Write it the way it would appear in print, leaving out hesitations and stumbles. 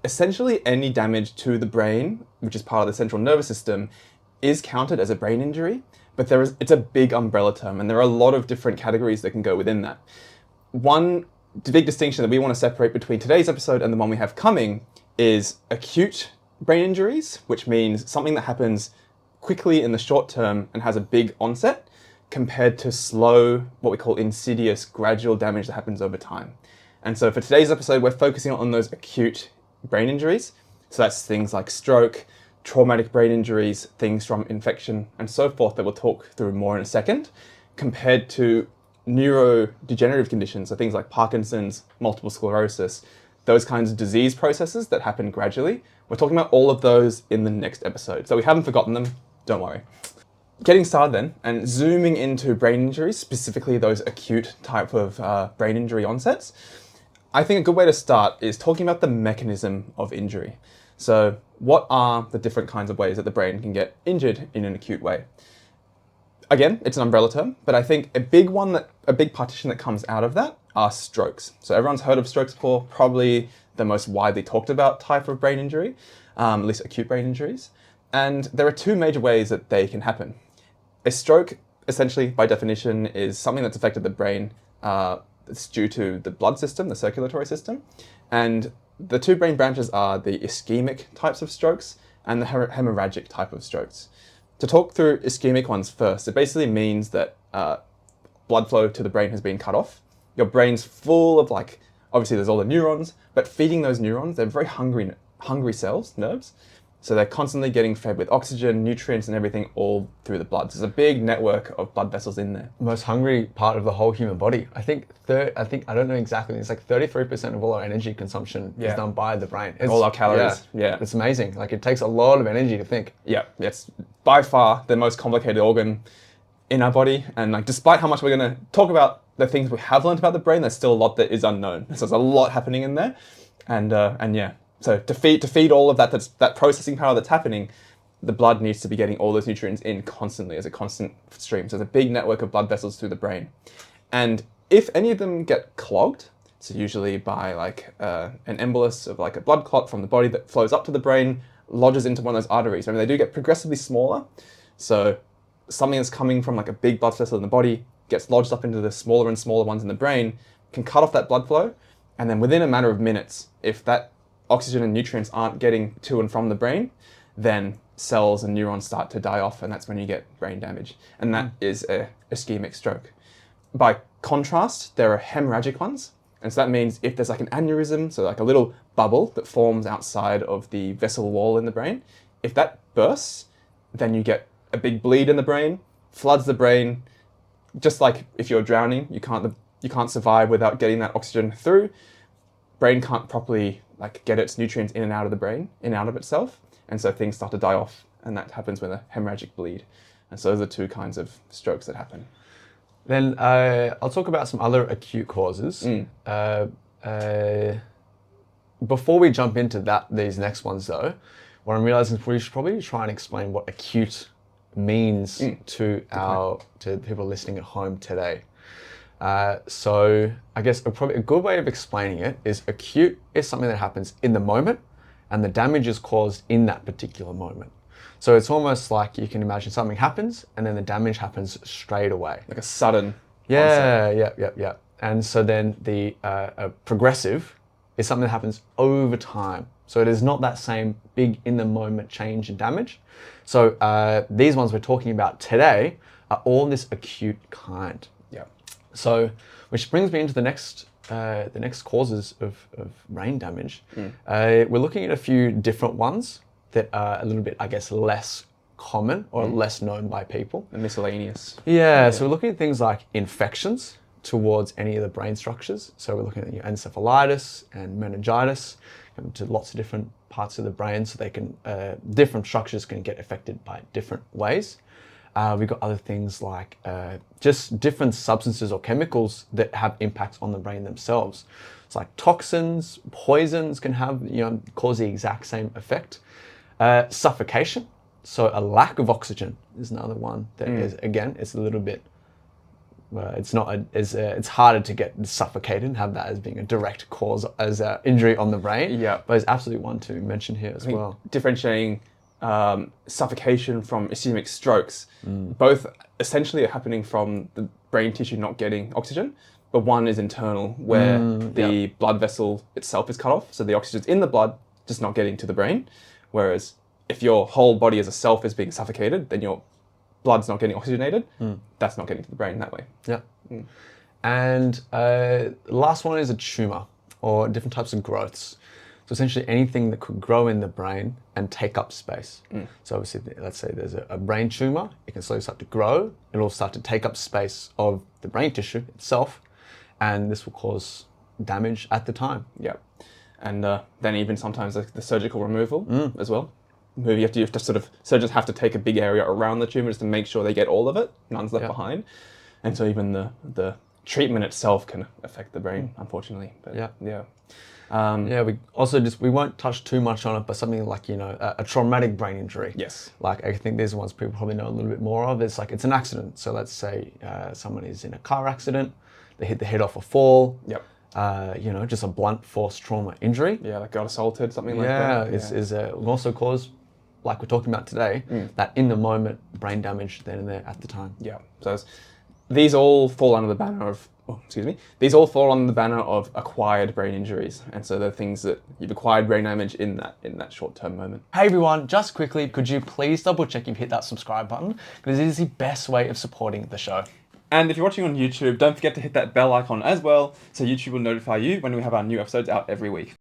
essentially any damage to the brain, which is part of the central nervous system, is counted as a brain injury, but it's a big umbrella term, and there are a lot of different categories that can go within that. One big distinction that we want to separate between today's episode and the one we have coming is acute brain injuries, which means something that happens quickly in the short term and has a big onset, compared to slow, what we call insidious, gradual damage that happens over time. And so for today's episode, we're focusing on those acute brain injuries. So that's things like stroke, traumatic brain injuries, things from infection, and so forth that we'll talk through more in a second, compared to neurodegenerative conditions, so things like Parkinson's, multiple sclerosis, those kinds of disease processes that happen gradually. We're talking about all of those in the next episode. So we haven't forgotten them, don't worry. Getting started then, and zooming into brain injuries, specifically those acute type of brain injury onsets, I think a good way to start is talking about the mechanism of injury. So what are the different kinds of ways that the brain can get injured in an acute way? Again, it's an umbrella term, but I think a big partition that comes out of that are strokes. So everyone's heard of strokes before, probably the most widely talked about type of brain injury, at least acute brain injuries. And there are two major ways that they can happen. A stroke, essentially, by definition, is something that's affected the brain that's due to the blood system, the circulatory system. And the two brain branches are the ischemic types of strokes and the hemorrhagic type of strokes. To talk through ischemic ones first, it basically means that blood flow to the brain has been cut off. Your brain's full of obviously there's all the neurons, but feeding those neurons, they're very hungry cells, nerves. So they're constantly getting fed with oxygen, nutrients, and everything all through the blood. So there's a big network of blood vessels in there. Most hungry part of the whole human body. I don't know exactly. It's like 33% of all our energy consumption is done by the brain. All our calories. Yeah. It's amazing. It takes a lot of energy to think. Yeah. It's by far the most complicated organ in our body. And despite how much we're going to talk about the things we have learned about the brain, there's still a lot that is unknown. So there's a lot happening in there. And yeah. So to feed all of that processing power that's happening, the blood needs to be getting all those nutrients in constantly as a constant stream. So there's a big network of blood vessels through the brain. And if any of them get clogged, so usually by an embolus of a blood clot from the body that flows up to the brain, lodges into one of those arteries. I mean, they do get progressively smaller. So something that's coming from a big blood vessel in the body gets lodged up into the smaller and smaller ones in the brain, can cut off that blood flow. And then within a matter of minutes, if that oxygen and nutrients aren't getting to and from the brain, then cells and neurons start to die off, and that's when you get brain damage. And that is a ischemic stroke. By contrast, there are hemorrhagic ones. And so that means if there's an aneurysm, so a little bubble that forms outside of the vessel wall in the brain, if that bursts, then you get a big bleed in the brain, floods the brain. Just like if you're drowning, you can't survive without getting that oxygen through. Brain can't properly get its nutrients in and out of the brain, in and out of itself. And so things start to die off, and that happens with a hemorrhagic bleed. And so those are two kinds of strokes that happen. Then I'll talk about some other acute causes. Before we jump into these next ones though, what I'm realizing is we should probably try and explain what acute means to people listening at home today. So I guess a good way of explaining it is acute is something that happens in the moment and the damage is caused in that particular moment. So it's almost like you can imagine something happens and then the damage happens straight away. Like a sudden onset. Yeah. And so then the progressive is something that happens over time. So it is not that same big in the moment change and damage. So these ones we're talking about today are all this acute kind. So, which brings me into the next causes of brain damage. We're looking at a few different ones that are a little bit, I guess, less common or less known by people. And miscellaneous. Yeah, so we're looking at things like infections towards any of the brain structures. So we're looking at encephalitis and meningitis to lots of different parts of the brain. So they can different structures can get affected by different ways. We've got other things like just different substances or chemicals that have impacts on the brain themselves. It's like toxins, poisons can have, cause the exact same effect. Suffocation, so a lack of oxygen is another one that is, again, it's a little bit it's not it's harder to get suffocated and have that as being a direct cause as an injury on the brain. Yeah. But it's absolutely one to mention here as well. Differentiating suffocation from ischemic strokes, both essentially are happening from the brain tissue not getting oxygen, but one is internal, where the blood vessel itself is cut off, so the oxygen's in the blood, just not getting to the brain. Whereas if your whole body as a self is being suffocated, then your blood's not getting oxygenated, that's not getting to the brain that way. Yeah. And the last one is a tumor or different types of growths. So essentially anything that could grow in the brain and take up space. So obviously, let's say there's a brain tumor, it can slowly start to grow, it'll start to take up space of the brain tissue itself, and this will cause damage at the time. Yeah. And then even sometimes the surgical removal as well. You have to sort of, surgeons have to take a big area around the tumor just to make sure they get all of it, none's left behind. And so even the treatment itself can affect the brain, unfortunately. But we also we won't touch too much on it, but something like, a traumatic brain injury. Yes. Like, I think these are ones people probably know a little bit more of. It's like, it's an accident. So let's say someone is in a car accident, they hit the head off a fall. Yep. Just a blunt force trauma injury. Yeah, like got assaulted, something like that. Yeah, will also cause, like we're talking about today, that in the moment brain damage then and there at the time. Yeah. So these all fall under the banner of, these all fall under the banner of acquired brain injuries. And so they're things that you've acquired brain damage in that short-term moment. Hey everyone, just quickly, could you please double check you've hit that subscribe button? Because it is the best way of supporting the show. And if you're watching on YouTube, don't forget to hit that bell icon as well, so YouTube will notify you when we have our new episodes out every week.